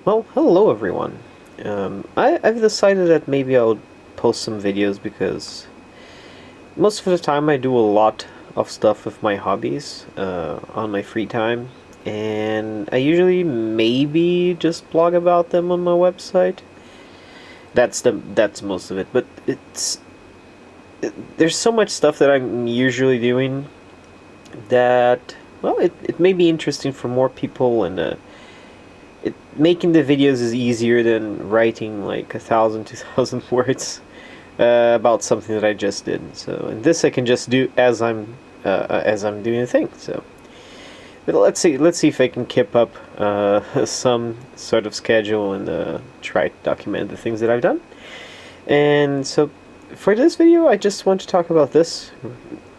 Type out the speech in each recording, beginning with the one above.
Well, hello everyone. I've decided that maybe I'll post some videos because most of the time I do a lot of stuff with my hobbies on my free time, and I usually maybe just blog about them on my website. That's most of it, but there's so much stuff that I'm usually doing that well, it may be interesting for more people and making the videos is easier than writing like 1,000, 2,000 words about something that I just did. So, and this I can just do as I'm doing the thing. So, but let's see if I can keep up some sort of schedule and try to document the things that I've done. And so, for this video, I just want to talk about this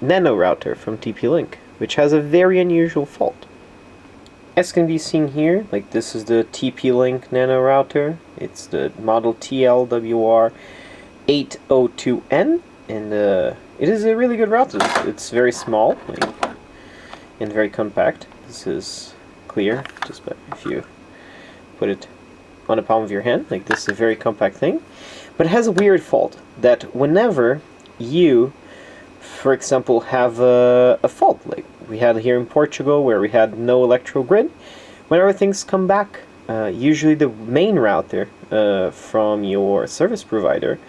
Nano Router from TP-Link, which has a very unusual fault. As can be seen here, like this is the TP-Link Nano Router. It's the model TLWR802N, and it is a really good router. It's very small, and very compact. This is clear, just by if you put it on the palm of your hand, like this is a very compact thing. But it has a weird fault that whenever you, for example, have a fault, like we had here in Portugal where we had no electrical grid, whenever things come back, usually the main router from your service provider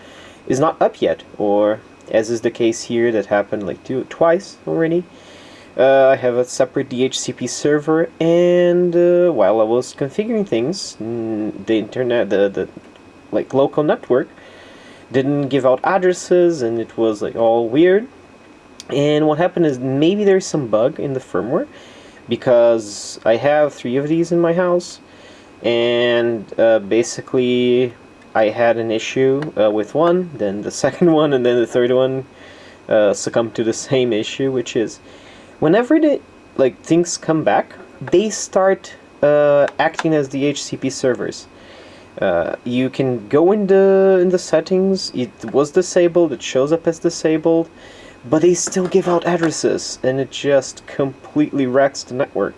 is not up yet, or as is the case here that happened like twice already. I have a separate DHCP server, and while I was configuring things, the internet, the like local network didn't give out addresses, and it was like all weird. And what happened is maybe there's some bug in the firmware, because I have 3 of these in my house, and basically I had an issue with one, then the second one, and then the third one succumbed to the same issue, which is whenever things come back, they start acting as the DHCP servers. You can go in the settings. It was disabled. It shows up as disabled, but they still give out addresses, and it just completely wrecks the network.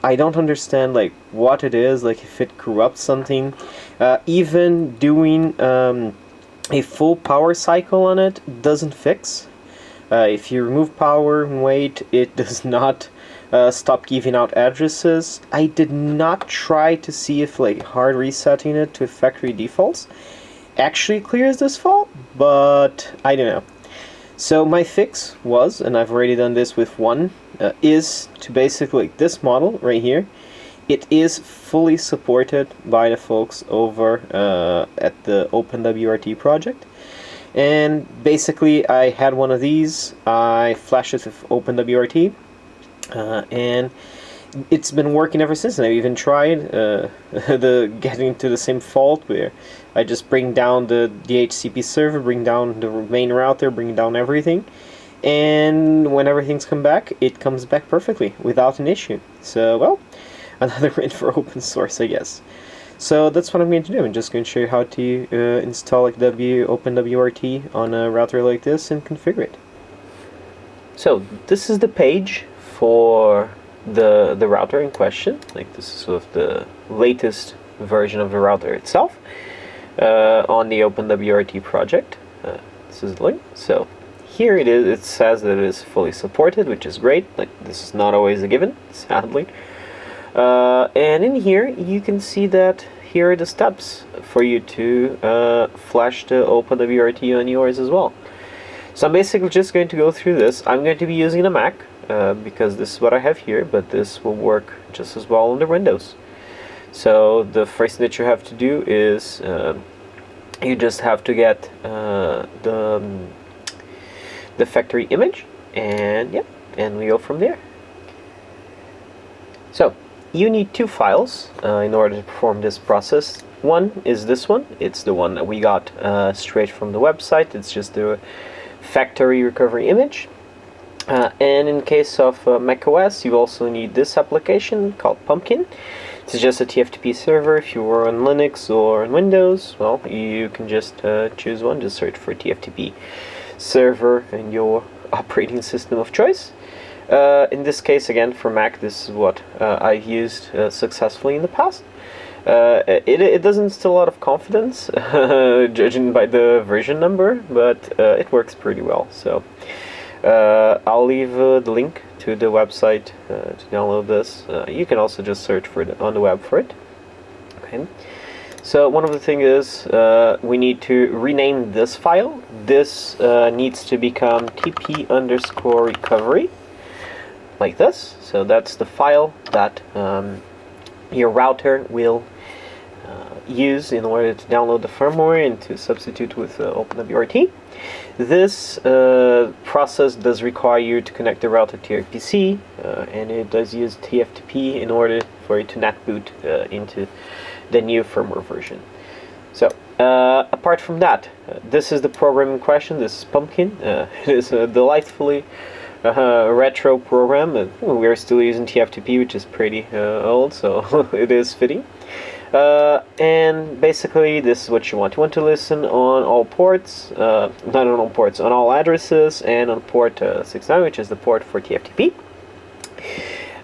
I don't understand like what it is, like if it corrupts something. Even doing a full power cycle on it doesn't fix. If you remove power and wait, it does not stop giving out addresses. I did not try to see if like hard resetting it to factory defaults actually clears this fault, but I don't know. So my fix was, and I've already done this with one, is to basically, this model right here, it is fully supported by the folks over at the OpenWRT project. And basically I had one of these, I flashed it with OpenWRT, and it's been working ever since. And I've even tried getting to the same fault where I just bring down the DHCP server, bring down the main router, bring down everything, and whenever things come back, it comes back perfectly without an issue. So, well, another win for open source, I guess. So that's what I'm going to do. I'm just going to show you how to install like OpenWRT on a router like this and configure it. So this is the page for the router in question. Like this is sort of the latest version of the router itself on the OpenWRT project. This is the link. So here it is. It says that it is fully supported, which is great. Like this is not always a given, sadly. And in here you can see that here are the steps for you to flash the OpenWRT on yours as well. So I'm basically just going to go through this. I'm going to be using a Mac because this is what I have here, but this will work just as well on the Windows. So the first thing that you have to do is you just have to get the factory image, and yeah, and we go from there. So you need 2 files in order to perform this process. One is this one. It's the one that we got straight from the website. It's just the factory recovery image. And in case of macOS, you also need this application called Pumpkin. It's just a TFTP server. If you are on Linux or on Windows, well, you can just choose one. Just search for TFTP server in your operating system of choice. In this case, again, for Mac, this is what I've used successfully in the past. It doesn't instill a lot of confidence, judging by the version number, but it works pretty well. So I'll leave the link to the website to download this. You can also just search for it on the web for it. Okay. So one of the things is we need to rename this file. This needs to become TP_recovery, like this. So that's the file that your router will use in order to download the firmware and to substitute with OpenWRT. This process does require you to connect the router to your PC, and it does use TFTP in order for it to net boot into the new firmware version. So apart from that, this is the program in question. This is Pumpkin. It is a delightfully retro program. We are still using TFTP, which is pretty old, so it is fitting. And basically this is what you want. You want to listen on all ports, not on all ports, on all addresses, and on port 69, which is the port for TFTP.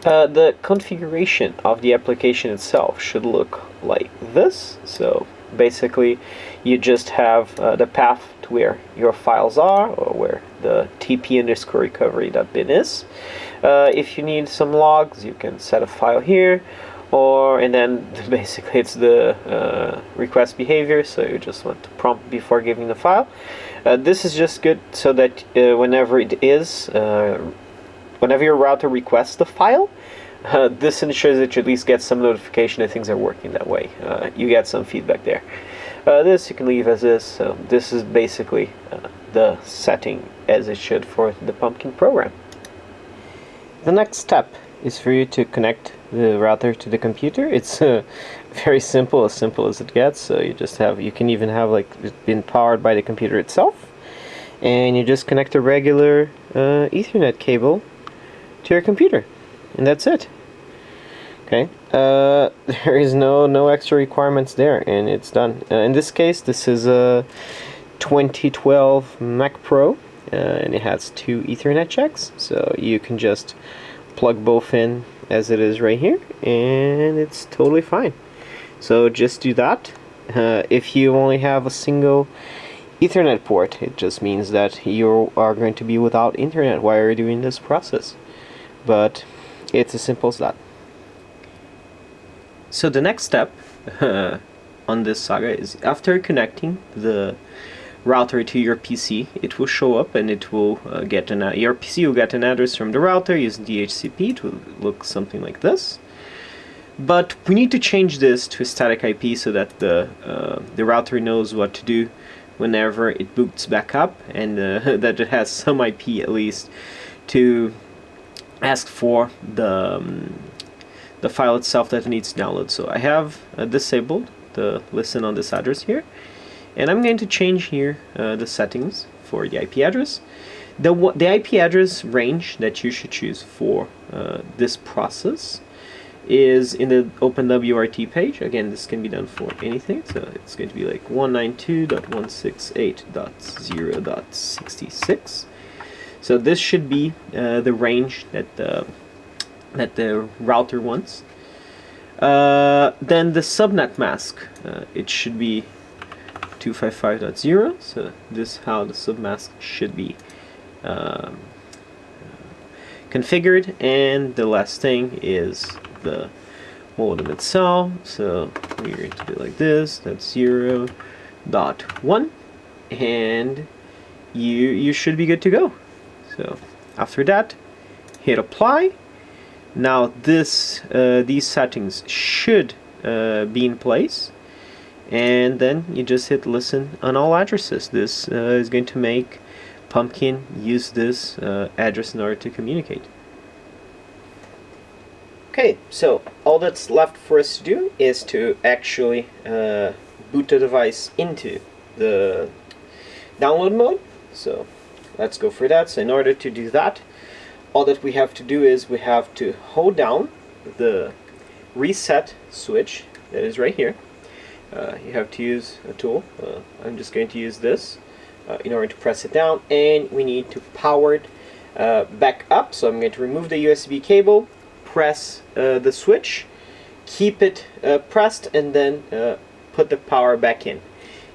The configuration of the application itself should look like this. So basically you just have the path to where your files are, or where the TP_recovery.bin is. If you need some logs, you can set a file here, and then basically it's the request behavior, so you just want to prompt before giving the file. This is just good so that whenever your router requests the file, this ensures that you at least get some notification that things are working that way. You get some feedback there. This you can leave as is. So this is basically the setting as it should for the Pumpkin program. The next step is for you to connect the router to the computer. It's very simple as it gets. So you can even have like it been powered by the computer itself, and you just connect a regular Ethernet cable to your computer, and that's it. Okay, there is no extra requirements there, and it's done. In this case, this is a 2012 Mac Pro, and it has 2 Ethernet jacks, so you can just plug both in as it is right here, and it's totally fine. So just do that. If you only have a single Ethernet port, it just means that you are going to be without internet while you're doing this process. But it's as simple as that. So the next step on this saga is, after connecting the router to your PC, it will show up and it will your PC will get an address from the router using DHCP. It will look something like this. But we need to change this to a static IP so that the router knows what to do whenever it boots back up, and that it has some IP at least to ask for the file itself that it needs to download. So I have disabled the listen on this address here, and I'm going to change here the settings for the IP address. The IP address range that you should choose for this process is in the OpenWRT page. Again, this can be done for anything, so it's going to be like 192.168.0.66. So this should be the range that the router wants. Then the subnet mask, it should be 255.0. So this is how the submask should be configured. And the last thing is the modem itself. So we're going to do it like this. That's 0.1, and you should be good to go. So after that, hit apply. Now these settings should be in place, and then you just hit listen on all addresses. This is going to make Pumpkin use this address in order to communicate. Okay, so all that's left for us to do is to actually boot the device into the download mode. So let's go for that. So in order to do that, all that we have to do is we have to hold down the reset switch that is right here. You have to use a tool. I'm just going to use this in order to press it down, and we need to power it back up. So I'm going to remove the USB cable, press the switch, keep it pressed and then put the power back in.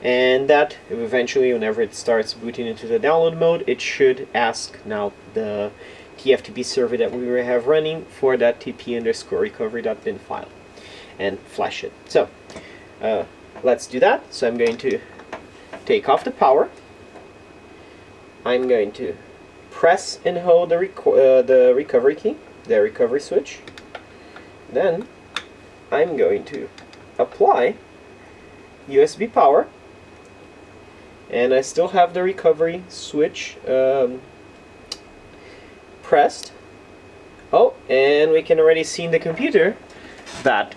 And that eventually, whenever it starts booting into the download mode, it should ask now the TFTP server that we have running for that TP_recovery.bin file and flash it. So let's do that. So I'm going to take off the power. I'm going to press and hold the recovery key, the recovery switch. Then I'm going to apply USB power, and I still have the recovery switch pressed. Oh, and we can already see in the computer that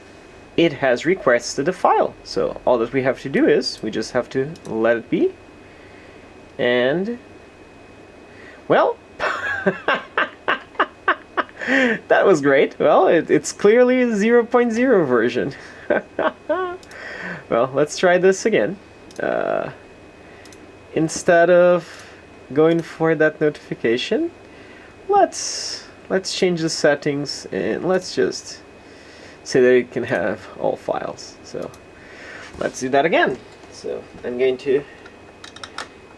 it has requested a file. So all that we have to do is we just have to let it be, and well, that was great. Well, it's clearly a 0.0 version. Well, let's try this again. Instead of going for that notification, let's change the settings, and let's just say that it can have all files. So let's do that again. So I'm going to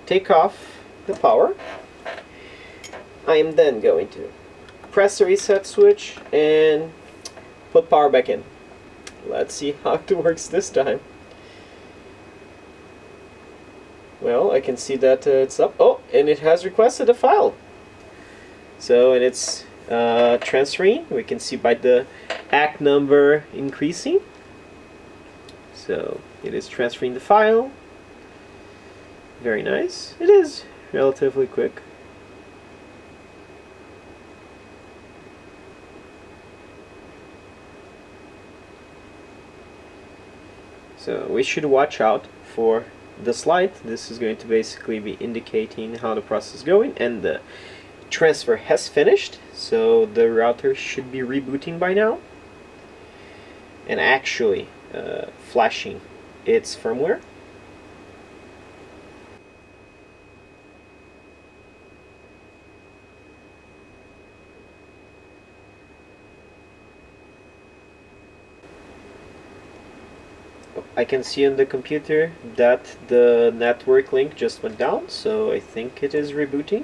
take off the power. I am then going to press the reset switch and put power back in. Let's see how it works this time. Well, I can see that it's up. Oh, and it has requested a file. So, and it's transferring. We can see by the ACK number increasing. So, it is transferring the file. Very nice. It is relatively quick. So we should watch out for this light. This is going to basically be indicating how the process is going, and the transfer has finished, so the router should be rebooting by now and actually flashing its firmware. I can see on the computer that the network link just went down, so I think it is rebooting.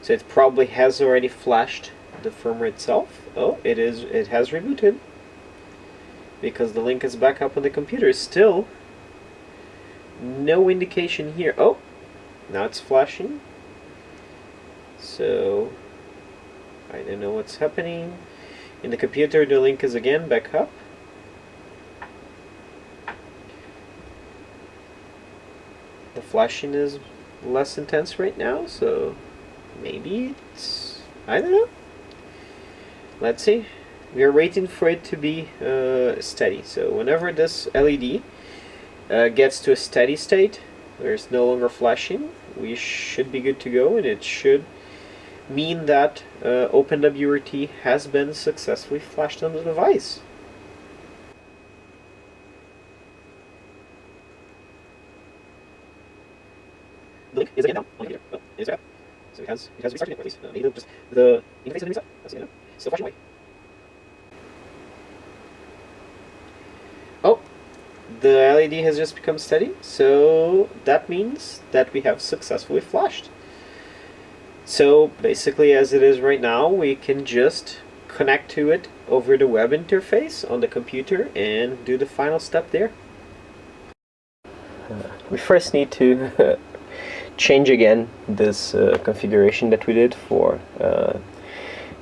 So it probably has already flashed the firmware itself. Oh, it has rebooted, because the link is back up on the computer. Still no indication here. Oh, now it's flashing. So I don't know what's happening. In the computer, the link is again back up. The flashing is less intense right now, so maybe it's, I don't know. Let's see. We are waiting for it to be steady. So whenever this LED gets to a steady state, there's no longer flashing, we should be good to go, and it should mean that OpenWRT has been successfully flashed on the device. The link is again down on the computer. Well, it is bad. So it has restarted it, or at least maybe just the interface has been reset. That's it. Still flashing away. Oh, the LED has just become steady, so that means that we have successfully flashed. So basically, as it is right now, we can just connect to it over the web interface on the computer and do the final step there. We first need to change again this configuration that we did for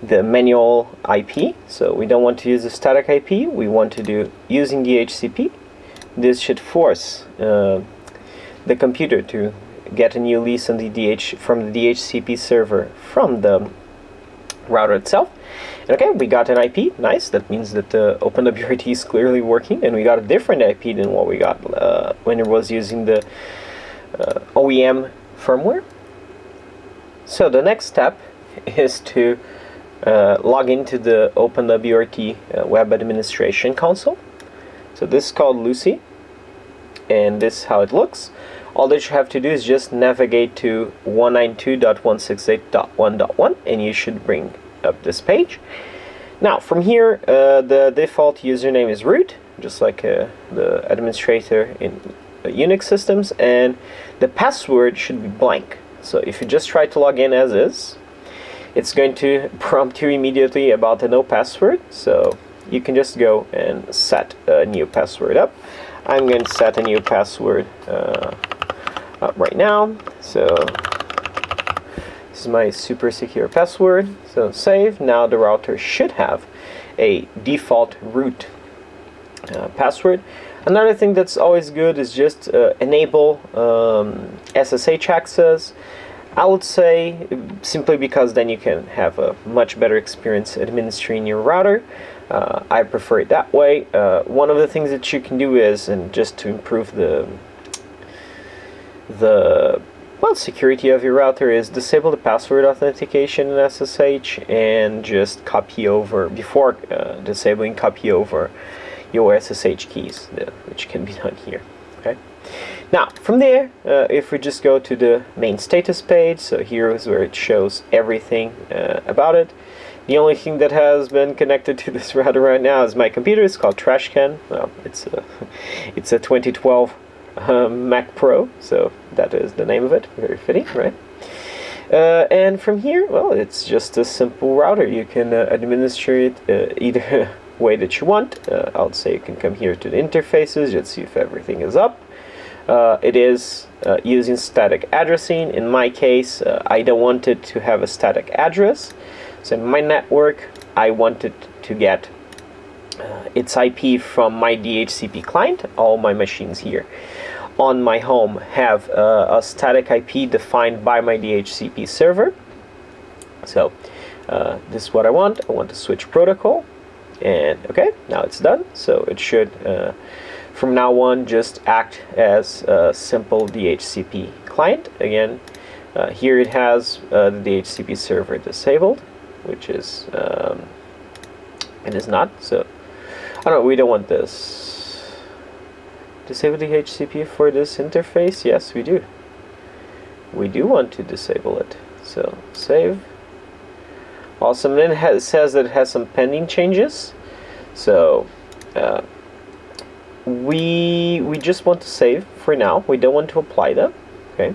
the manual IP. So we don't want to use a static IP, we want to do using DHCP. This should force the computer to get a new lease on the from the DHCP server from the router itself. And okay, we got an IP, nice. That means that OpenWRT is clearly working, and we got a different IP than what we got when it was using the OEM firmware. So the next step is to log into the OpenWRT web administration console. So this is called Lucy, and this is how it looks. All that you have to do is just navigate to 192.168.1.1, and you should bring up this page. Now from here, the default username is root, just like the administrator in Unix systems, and the password should be blank. So if you just try to log in as is, it's going to prompt you immediately about the no password. So you can just go and set a new password up. I'm going to set a new password up right now. So this is my super secure password. So save. Now the router should have a default root password. Another thing that's always good is just enable SSH access. I would say simply because then you can have a much better experience administering your router. I prefer it that way. One of the things that you can do is, and just to improve the security of your router, is disable the password authentication in SSH and just copy over, before disabling, copy over your SSH keys, which can be done here. Okay. Now from there, if we just go to the main status page, so here is where it shows everything about it. The only thing that has been connected to this router right now is my computer. It's called Trashcan. Well, it's a 2012 Mac Pro, so that is the name of it. Very fitting, right? And from here, well, it's just a simple router. You can administer it either way that you want. I would say you can come here to the interfaces, just see if everything is up. It is using static addressing. In my case, I don't want it to have a static address. So in my network, I wanted to get its IP from my DHCP client. All my machines here on my home have a static IP defined by my DHCP server. So this is what I want. I want to switch protocol. And okay, now it's done. So it should, from now on, just act as a simple DHCP client. Again, here it has the DHCP server disabled, which is it is not. So I don't know, we don't want this. Disable DHCP for this interface? Yes, we do. We do want to disable it. So save. Awesome. Then it says that it has some pending changes. So we just want to save for now. We don't want to apply them. Okay.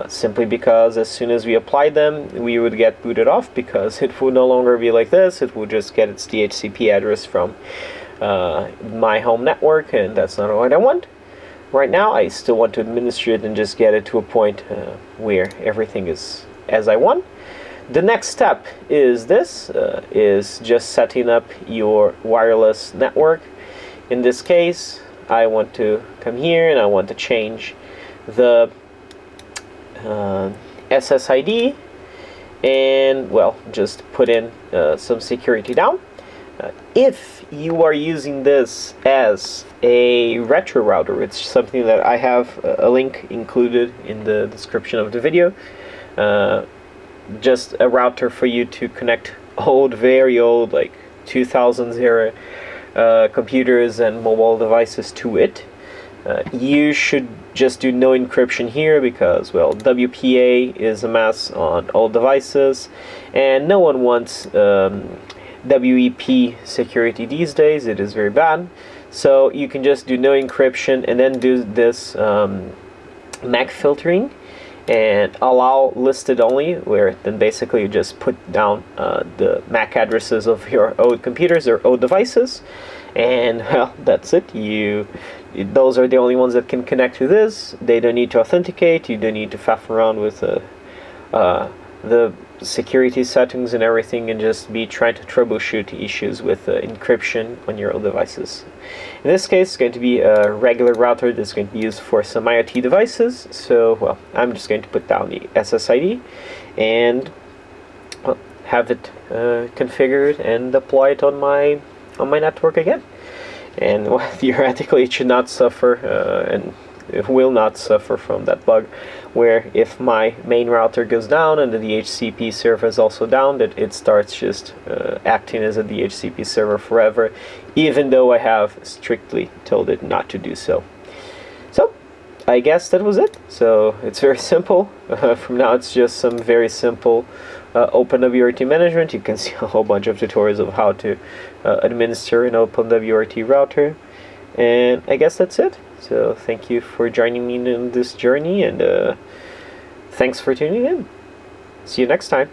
Simply because as soon as we apply them, we would get booted off, because it will no longer be like this. It will just get its DHCP address from my home network, and that's not what I want. Right now, I still want to administer it and just get it to a point where everything is as I want. The next step is this, is just setting up your wireless network. In this case, I want to come here and I want to change the SSID, and well, just put in some security down. If you are using this as a retro router, it's something that I have a link included in the description of the video. Just a router for you to connect old, very old, like 2000s era computers and mobile devices to it. You should just do no encryption here, because, well, WPA is a mess on all devices, and no one wants WEP security these days. It is very bad. So you can just do no encryption and then do this MAC filtering and allow listed only, where then basically you just put down the MAC addresses of your old computers or old devices, and well, that's it. Those are the only ones that can connect to this. They don't need to authenticate. You don't need to faff around with the security settings and everything, and just be trying to troubleshoot issues with encryption on your old devices. In this case, it's going to be a regular router that's going to be used for some IoT devices. So, well, I'm just going to put down the SSID and, well, have it configured and deploy it on my network again. And, well, theoretically, it should not suffer and it will not suffer from that bug, where if my main router goes down and the DHCP server is also down, that it starts just acting as a DHCP server forever, even though I have strictly told it not to do so. So I guess that was it. So it's very simple. From now, it's just some very simple OpenWRT management. You can see a whole bunch of tutorials of how to administer an OpenWRT router. And I guess that's it. So thank you for joining me in this journey, and thanks for tuning in. See you next time.